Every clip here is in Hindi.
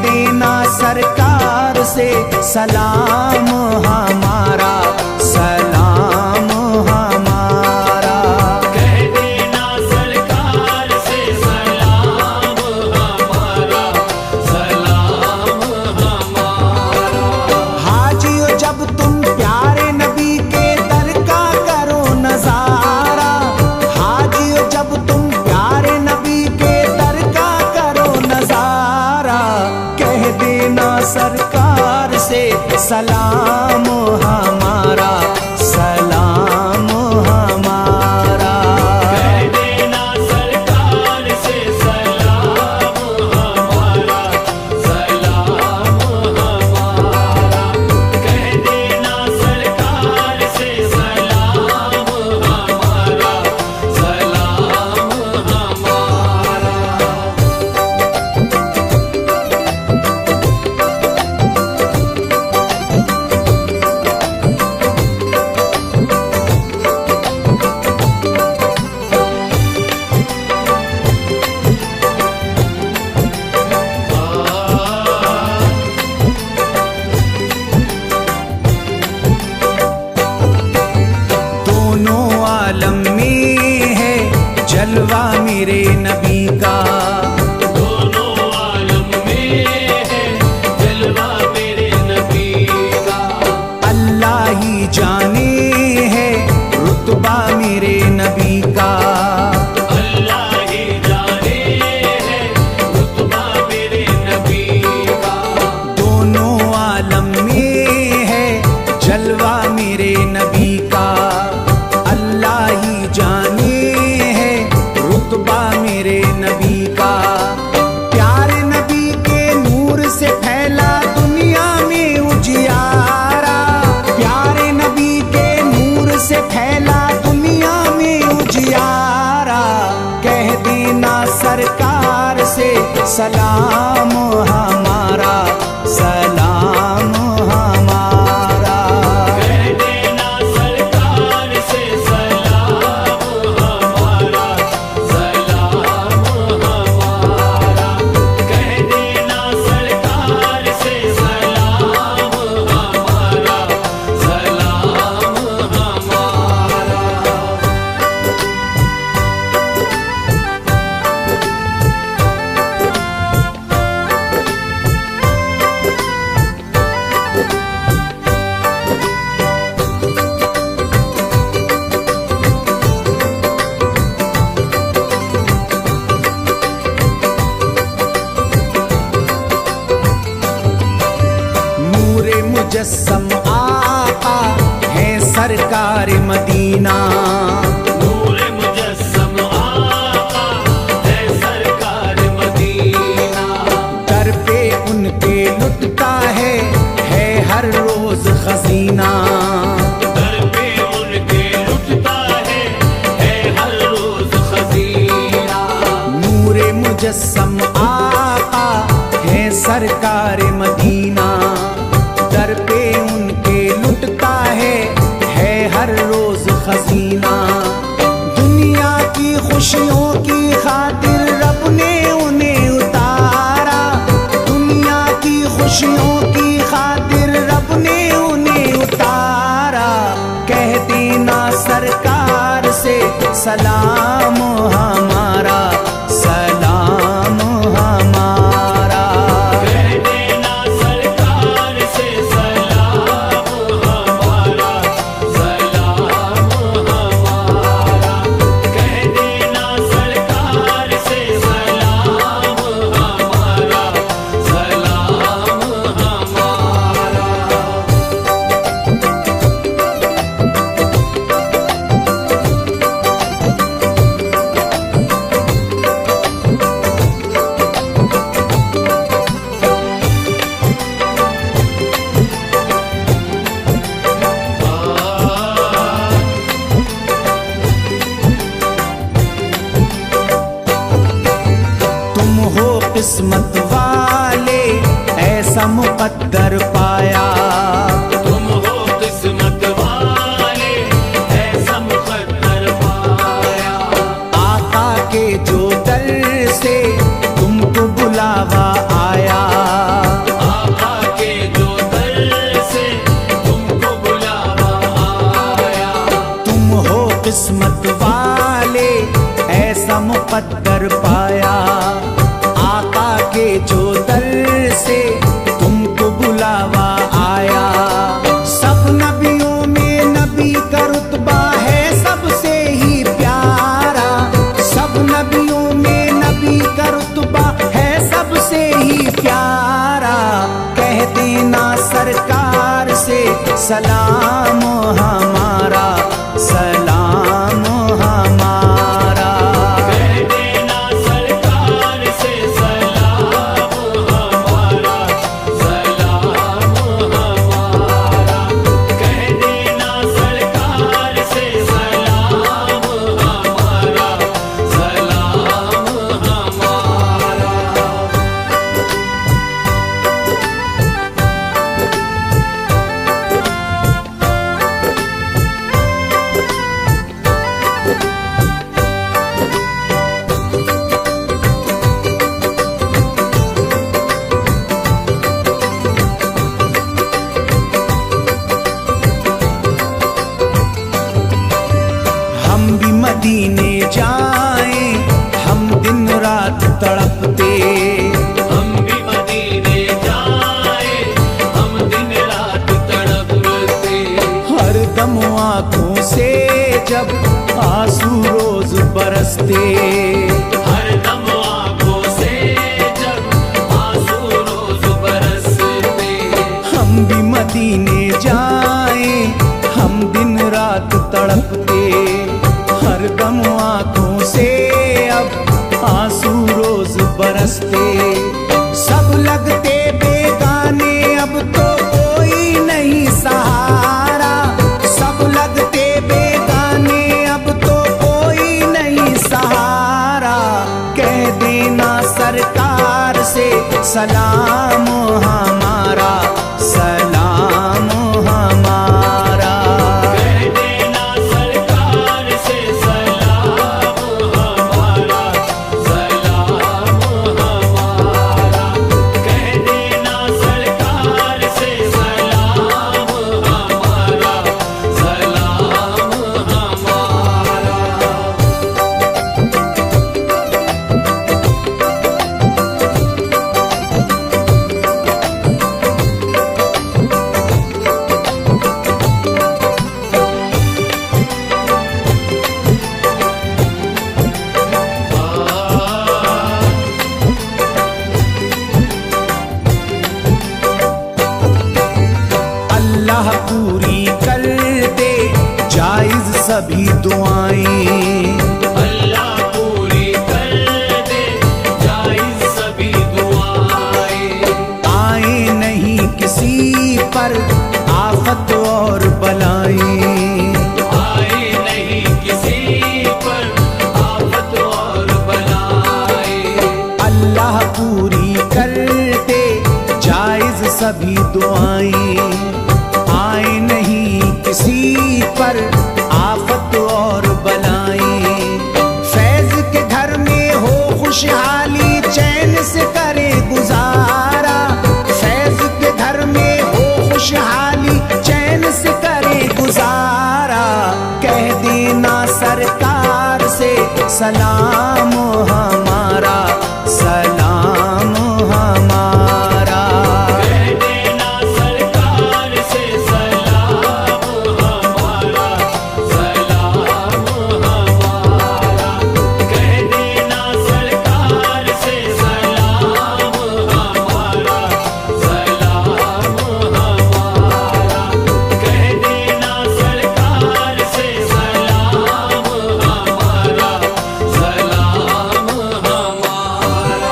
देना सरकार से सलाम हमारा, सलाम हमारा। कह देना सरकार से सलाम हमारा, सलाम हमारा। हाजियो जब तुम प्यारे नबी के दर का करो नजारा, हाजियो जब तुम प्यारे नबी के दर का करो नजारा, कह देना सरकार से सलाम हमारा, सलाम हमारा। कह देना सरकार से सलाम हमारा, सलाम हमारा। कह देना सरकार से सलाम हमारा, सलाम हमारा। दोनों आलम में है जलवा मेरे नबी का, दोनों आलम में है जलवा मेरे नबी का। अल्लाह ही जाने है रुतबा मेरे नबी का। अल्लाह ही जाने है रुतबा मेरे नबी का। दोनों आलम में है जलवा मेरे नबी का, अल्लाह ही जाने है रुतबा मेरे नबी का। प्यारे नबी के नूर से फैला दुनिया में उजियारा, प्यारे नबी के नूर से फैला दुनिया में उजियारा, कह देना सरकार से सलाम हमारा, सलाम हमारा। कह देना सरकार से सलाम हमारा, सलाम हमारा। कह देना सरकार से सलाम हमारा, सलाम हमारा। नूरे मुजस्सम आका है सरकार मदीना, नूरे मुजस्सम आका है सरकार मदीना। दर पे उनके लुटता है हर रोज खजीना। दर पे उनके लुटता है हर रोज खजीना। नूरे मुजस्सम आका है सरकार मदीना, दर पे उनके लुटता है हर रोज खजीना। दुनिया की खुशियों की खातिर रब ने उन्हें उतारा, दुनिया की खुशियों की खातिर रब ने उन्हें उतारा, कह देना सरकार से सलाम हमारा, सलाम हमारा। कह देना सरकार से सलाम हमारा, सलाम हमारा। कह देना सरकार से सलाम हमारा, सलाम हमारा। तुम हो किस्मत वाले ऐसा मुकद्दर पाया, तुम हो किस्मत वाले ऐसा मुकद्दर पाया। आका के जो दर से तुमको बुलावा आया, प्यारा, कह देना सरकार से सलाम हमारा, सलाम हमारा। कह देना सरकार से सलाम हमारा, सलाम हमारा। कह देना सरकार से सलाम हमारा, सलाम हमारा। हम भी मदीने जाएं, हम दिन रात तड़पते, हम भी मदीने जाए, हम दिन रात तड़पते। हर दम आंखों से जब आंसू रोज बरसते, हर दम आँखों से जब आंसू रोज बरसते। हम भी मदीने जाएं, हम दिन रात तड़पते, हर दम आंखों से अब आंसू रोज बरसते। सब लगते बेगाने, अब तो कोई नहीं सहारा, सब लगते बेगाने, अब तो कोई नहीं सहारा। कह देना सरकार से सलाम हमारा, सलाम हमारा। कह देना सरकार से सलाम हमारा, सलाम हमारा। कह देना सरकार से सलाम हमारा, सलाम हमारा। अल्लाह पूरी कर दे जायज सभी दुआएं, अल्लाह पूरी कर दे जायज सभी दुआएं। आए नहीं किसी पर आफत और बलाएं, आए नहीं किसी पर आफत और बलाएं। अल्लाह पूरी कर दे जायज सभी दुआएं, आए नहीं किसी पर आफत और बलाएं। फैज के घर में हो खुशहाली, चैन से करे गुजारा, फैज के घर में हो खुशहाली, चैन से करे गुजारा। कह देना सरकार से सलाम हमारा, सलाम हमारा। कह देना सरकार से सलाम हमारा, सलाम हमारा। कह देना सरकार से सलाम हमारा, सलाम हमारा। कह देना सरकार से सलाम हमारा, सलाम हमारा।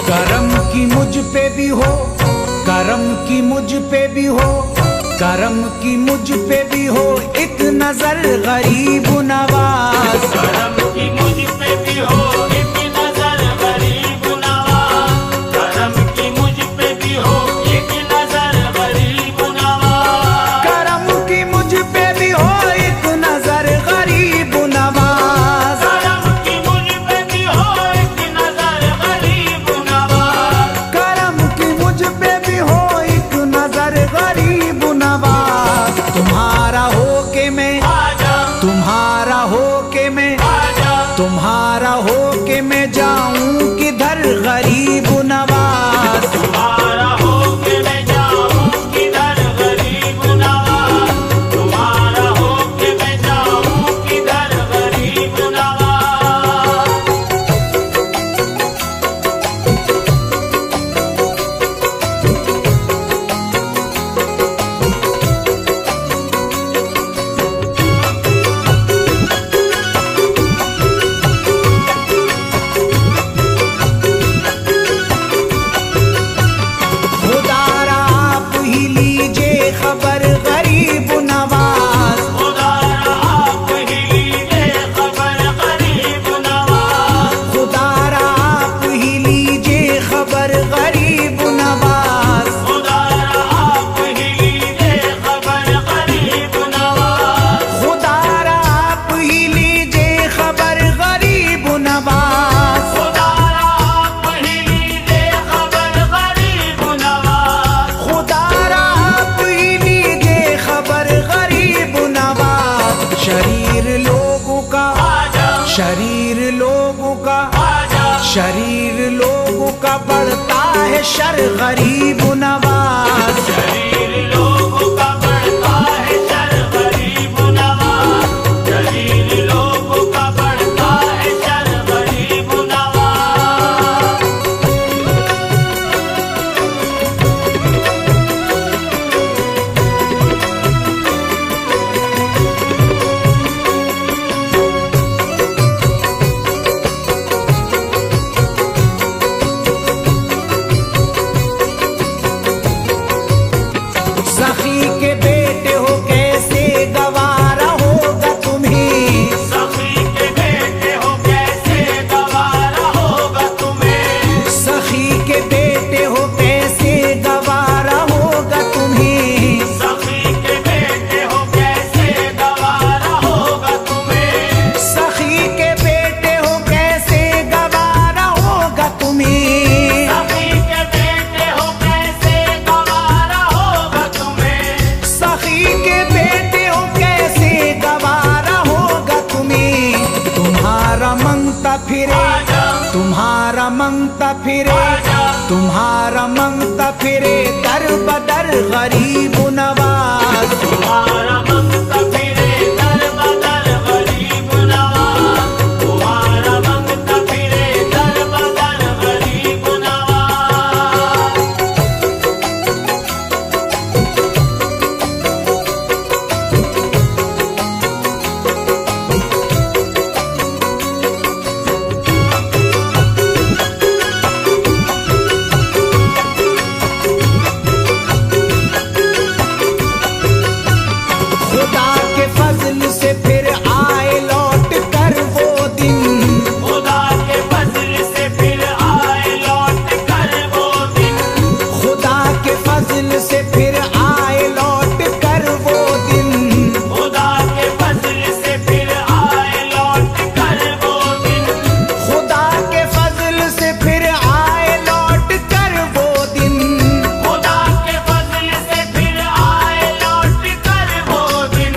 करम की मुझ पे भी हो, करम की मुझ पे भी हो, करम की मुझ पे भी हो एक नजर गरीब नवाज। करम की मुझ पे भी हो एक नजर गरीब नवाज, करम की मुझ पे भी हो एक नजर गरीब नवाज। करम की मुझ पे भी हो एक नजर गरीब नवाज, करम की मुझ पे भी हो एक नजर गरीब नवाज। करम की मुझ पे भी हो एक नजर गरीब नवाज। तुम्हारा हो के मैं, आजा तुम्हारा हो के मैं, आजा के मैं जाऊं किधर गरीब नवाज। तुम्हारा हो के मैं जाऊं किधर गरीब नवाज, तुम्हारा हो के मैं जाऊं किधर गरीब नवाज। खुदारा आप ही लीजिए खबर गरीब नवाज। खुदारा आप ही लीजिए खबर गरीब नवाज, खुदारा आप ही लीजिए खबर गरीब नवाज। खुदारा आप ही लीजिए खबर गरीब नवाज, खुदारा आप ही लीजिए खबर गरीब नवाज। खुदारा आप ही लीजिए खबर गरीब नवाज। खुदारा आप ही लीजिए खबर गरीब नवाज। शरीर लोगों का, आजा शरीर लोगों का, आजा, शरीर लोगों का बढ़ता है शर गरीब नवाज। शरीर लोगों का बढ़ता है शर गरीब नवाज, शरीर लोगों का बढ़ता है शर गरीब नवाज। सखी के बेटे हो कैसे गवारा होगा तुम्हें। सखी के बेटे हो कैसे गवारा होगा तुम्हें, सखी के बेटे हो कैसे गवारा होगा तुम्हें। सखी के बेटे हो कैसे गवारा होगा तुम्हें, सखी के बेटे हो कैसे गवारा होगा तुम्हें। सखी के बेटे हो कैसे गवारा होगा तुम्हें। सखी के बेटे हो कैसे गवारा होगा तुम्हें। तुम्हारा मंगता फिरे, तुम्हारा मंगता फिरे, तुम्हारा मंगता फिरे दर बदर गरीब नवाज। तुम्हारा मंगता फिरे दर बदर गरीब नवाज, तुम्हारा मंगता फिरे दर बदर गरीब नवाज। खुदा के फजल से फिर आए लौट कर वो दिन। खुदा के फजल से फिर आए लौट कर वो दिन, खुदा के फजल से फिर आए लौट कर वो दिन। खुदा के फजल से फिर आए लौट कर वो दिन, खुदा के फजल से फिर आए लौट कर वो दिन। खुदा के फजल से फिर आए लौट कर वो दिन,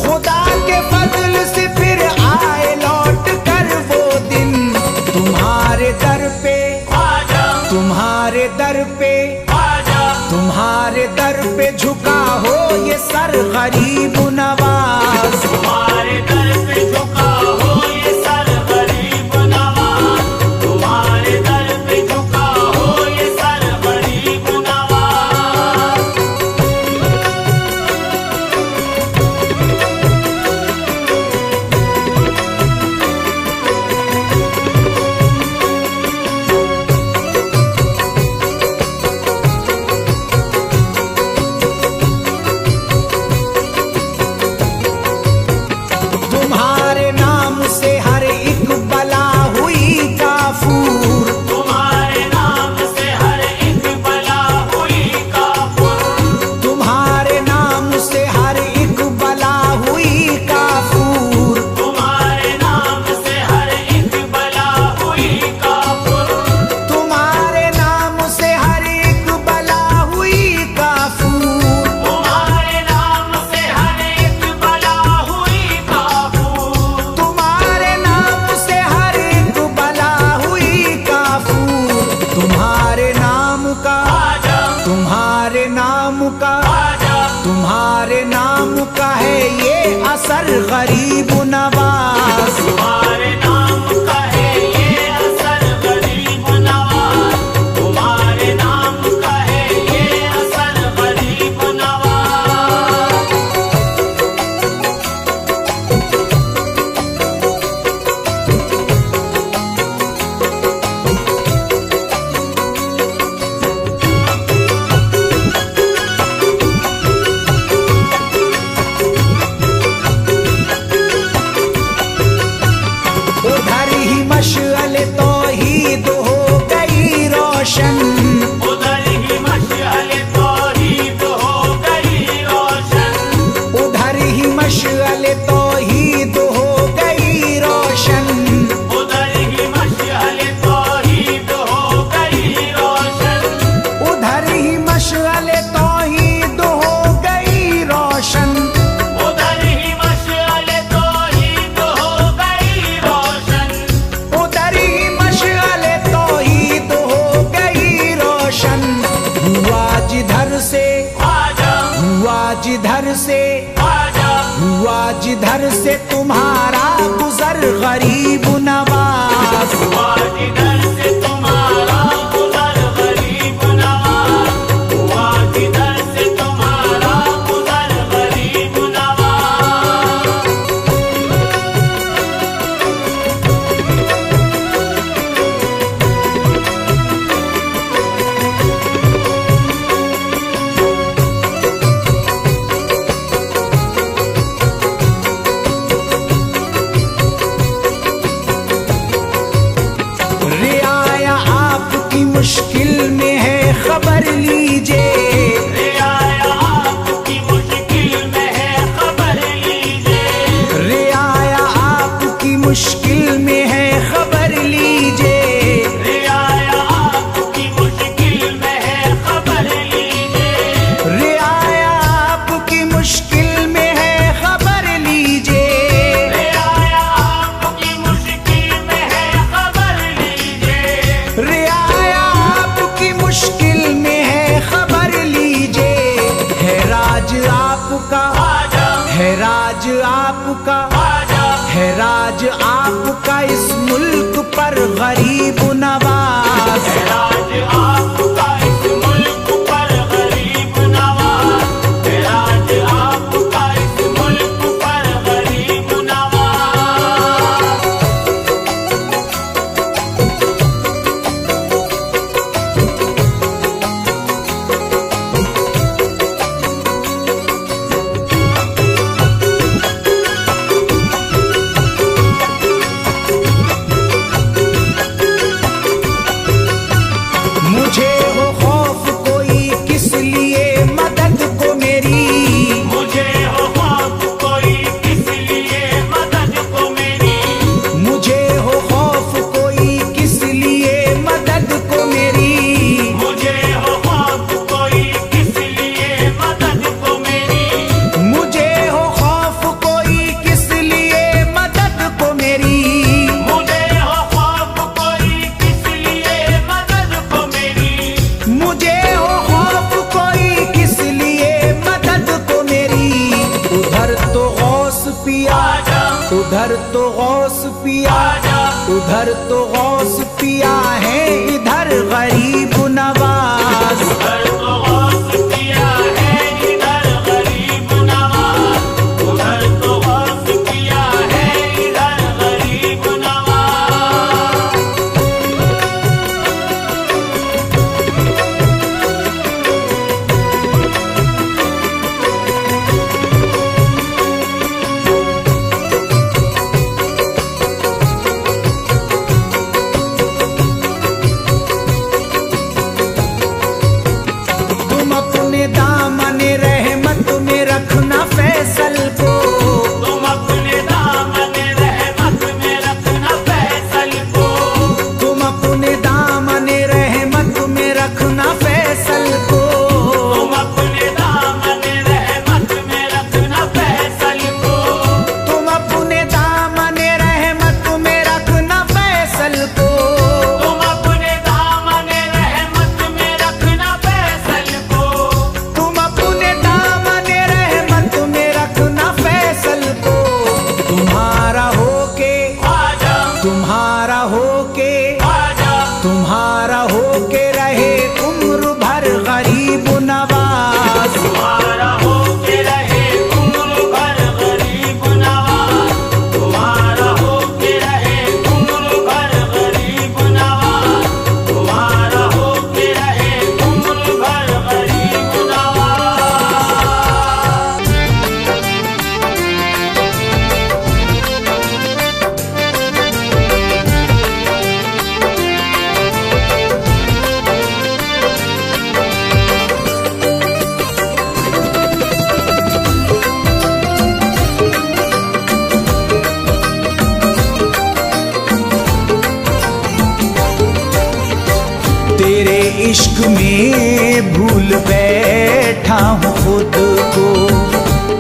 खुदा के फजल से फिर आए लौट कर वो दिन। तुम्हारे दर पे, आजा तुम्हारे दर पे, आजा, तुम्हारे दर पे झुका हो ये सर गरीब नवाज। तुम्हारे दर पे झुका हो ये सर गरीब नवाज, तुम्हारे दर पे झुका हो ये सर गरीब नवाज। असर गरीब नवाज। तुम्हारे नाम का है ये असर गरीब नवाज, तुम्हारे नाम का है ये असर गरीब नवाज। उधर ही मशअले तौहीद हो गई रोशन, उधर ही मशअले तौहीद हो गई रोशन, उधर ही मशअले तौहीद हो गई रोशन, उधर ही मशअले तौहीद हो गई रोशन, उधर ही मशअले तौहीद हो गई रोशन, उधर ही मशअले तौहीद हो गई रोशन। उधर ही मशअले तौहीद हो गई रोशन। हुआ जिधर से, आजा हुआ जिधर से, आजा हुआ जिधर से तुम्हारा गुजर गरीब नवाज। हुआ जिधर से तुम्हारा गुजर गरीब नवाज, हुआ जिधर से तुम्हारा गुजर गरीब नवाज। रियाया आपकी मुश्किल में है खबर लीजिए, रियाया आपकी मुश्किल में है खबर लीजिए, रियाया आपकी मुश्किल में है खबर लीजिए, रियाया आपकी मुश्किल में है खबर लीजिए, रियाया आपकी मुश्किल में है खबर लीजिए, रियाया आपकी मुश्किल में है खबर लीजिए, रियाया आपकी मुश्किल में है खबर लीजिए। है राज आपका, आजा है राज आपका, आजा है राज आपका इस मुल्क पर गरीब नवाज। राज आपका इस मुल्क पर गरीब नवाज, राज आपका इस मुल्क पर गरीब नवाज। मुझे हो खौफ कोई किस लिए मदद को मेरी, मुझे हो खौफ कोई किस लिए मदद को मेरी, मुझे हो खौफ कोई किस लिए मदद को मेरी, मुझे हो खौफ कोई किस लिए मदद को मेरी, मुझे हो खौफ कोई किस लिए मदद को मेरी, मुझे हो खौफ कोई किस लिए मदद को मेरी, मुझे हो खौफ कोई किस लिए मदद को मेरी। उधर तो गौस पिया, आजा उधर तो गौस पिया, आजा उधर तो गौस पिया है, इधर गरीब नवाज। उधर तो गौस पिया है, इधर गरीब नवाज, उधर तो गौस पिया है, इधर गरीब नवाज। होके ख्वाजा तुम्हारा होके रहे उम्र भर गरीब नवाज। तुम्हारा होके रहे उम्र भर गरीब नवाज, तुम्हारा होके रहे उम्र भर गरीब नवाज, तुम्हारा होके रहे उम्र भर गरीब नवाज। तेरे इश्क में भूल बैठा हूँ खुद को,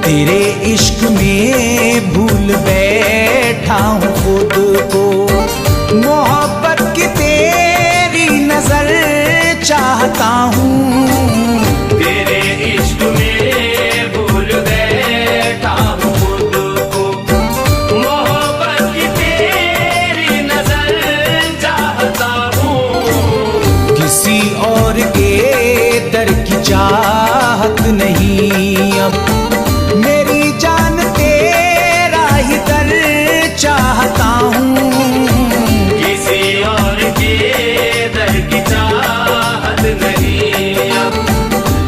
तेरे इश्क में भूल बैठा हूँ खुद को। मोहब्बत की तेरी नजर चाहता हूँ, तेरे इश्क में भूल बैठा हूँ खुद को, मोहब्बत की तेरी नजर चाहता हूँ। किसी और के दर की चाहत नहीं अब, मेरी जान तेरा ही दर चाहता हूँ। किसी और के दर की चाहत नहीं अब,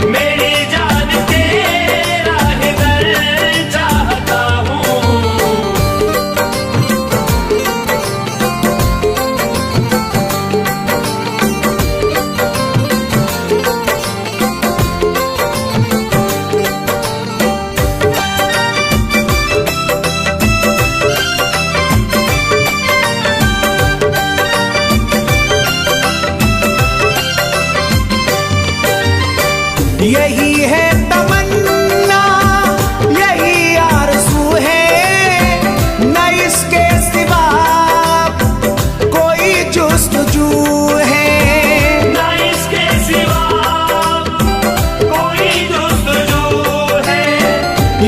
मेरी जान तेरा ही दर चाहता हूँ। यही है तमन्ना, यही आरज़ू है, न इसके सिवा कोई जुस्तजू है। ना इसके सिवा कोई जुस्तजू है,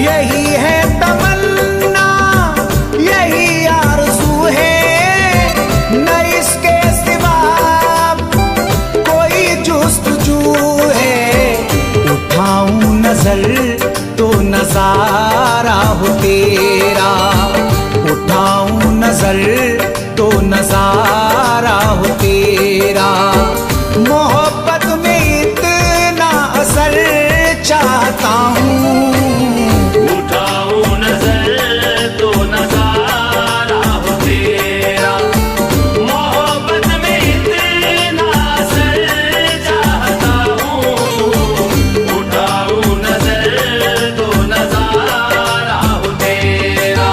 यही है तमन्ना, यही आरज़ू है, न इसके सिवा कोई जुस्तजू है। उठाऊं नजर तो नजारा हो तेरा, उठाऊं नजर तो नजारा हो तेरा। मोहब्बत में इतना असर चाहता हूँ, उठाऊं नजर तो नजारा हो तेरा। मोहब्बत में इतना असर चाहता हूँ, उठाऊं नजर तो नजारा हो तेरा।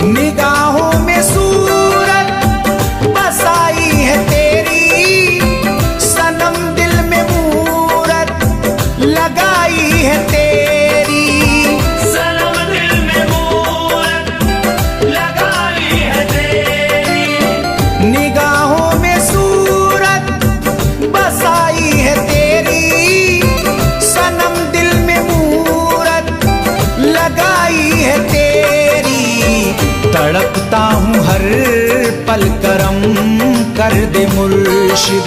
निगाहों में सूरत बसाई है तेरी, सनम दिल में मूरत लगाई है तेरी। सनम दिल में मूरत लगाई है तेरी, निगाहों में सूरत बसाई है तेरी, सनम दिल में मूरत लगाई है तेरी। तड़पता हूँ हर पल करम कर दे मुर्शिद,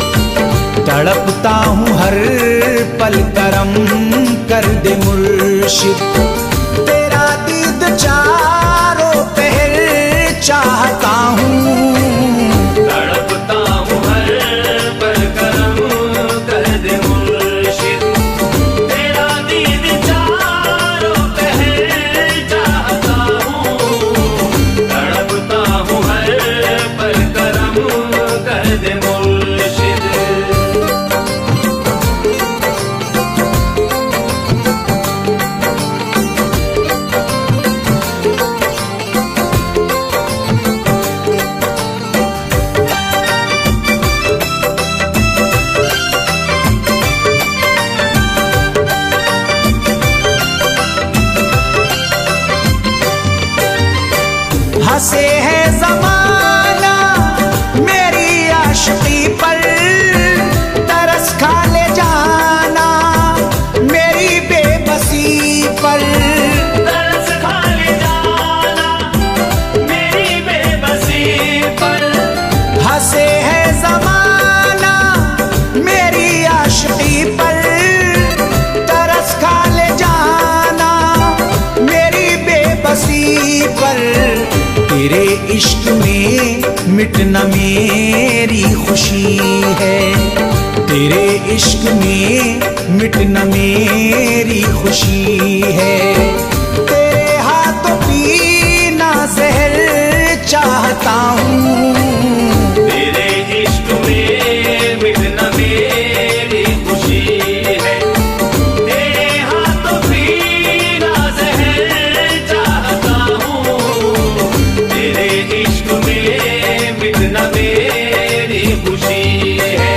तड़पता हूँ हर पल करम कर दे मुर्शिद। तेरा दीद चारों पहर चाहता हूँ, तड़पता हूँ हर पल करम कर दे मुर्शिद। तेरा दीद चारों पहर चाहता हूँ, तड़पता हूँ हर पल करम कर दे मुर्शिद। जमाना मेरी आशिकी पर, तरस खा ले जाना मेरी बेबसी पर। तरस खा ले जाना मेरी बेबसी पर। हंसे है जमाना मेरी आशिकी पर, तरस खा ले जाना मेरी बेबसी पर। तेरे इश्क में मिटना मेरी खुशी है, तेरे इश्क में मिटना मेरी खुशी है। तेरे हाथों पीना जहर चाहता हूँ, तेरे इश्क में मिटना मेरी खुशी है। तेरे हाथों पीना जहर चाहता हूँ, तेरे इश्क में मिटना मेरी खुशी है।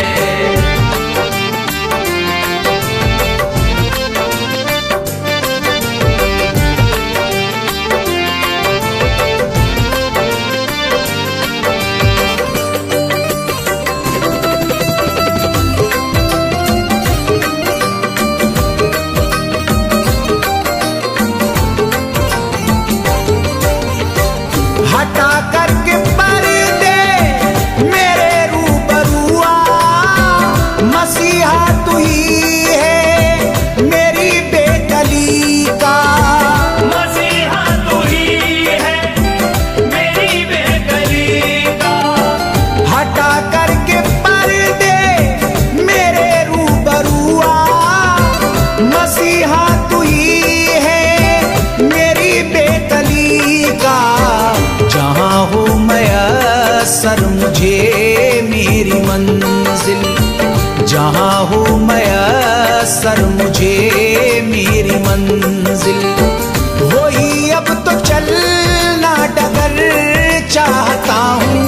हटा करके पर्दे मेरे रूबरू आ, मसीहा तू ही है मेरी बेकली का। मसीहा तू ही है मेरी बेकली का। हटा करके पर्दे मेरे रूबरू आ, मसीहा तू ही है मेरी बेकली का। जहाँ हो मयस्सर मुझे मेरी मंजिल, जहाँ हो मयस्सर मुझे मेरी मंजिल। वही अब तो चलना डगर चाहता हूँ,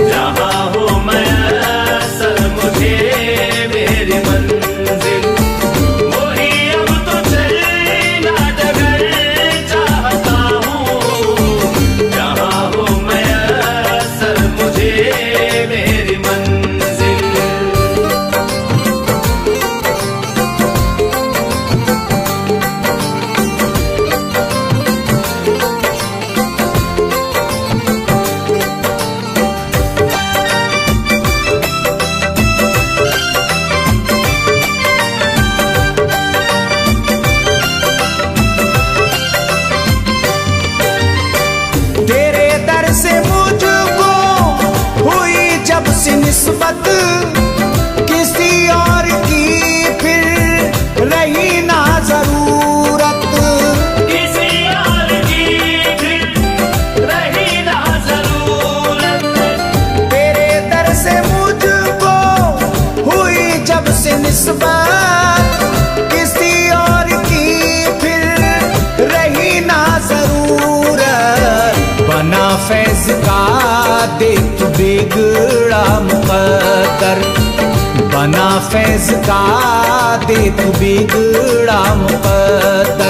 जहाँ हो मयस्सर मुझे मेरी मंजिल। वही अब तो चलना डगर चाहता हूँ, जहाँ हो मयस्सर मुझे मेरी मंजिल। तेरे दर से मुझको हुई जब से निस्बत, किसी और की फिर रही ना जरूरत। किसी और की फिर रही ना जरूरत। तेरे दर से मुझको हुई जब से निस्बत, किसी और की फिर रही ना जरूरत। बना फैज का देख बिगड़ा मुकद्दर, बना फैज का देख बिगड़ा मुकद्दर।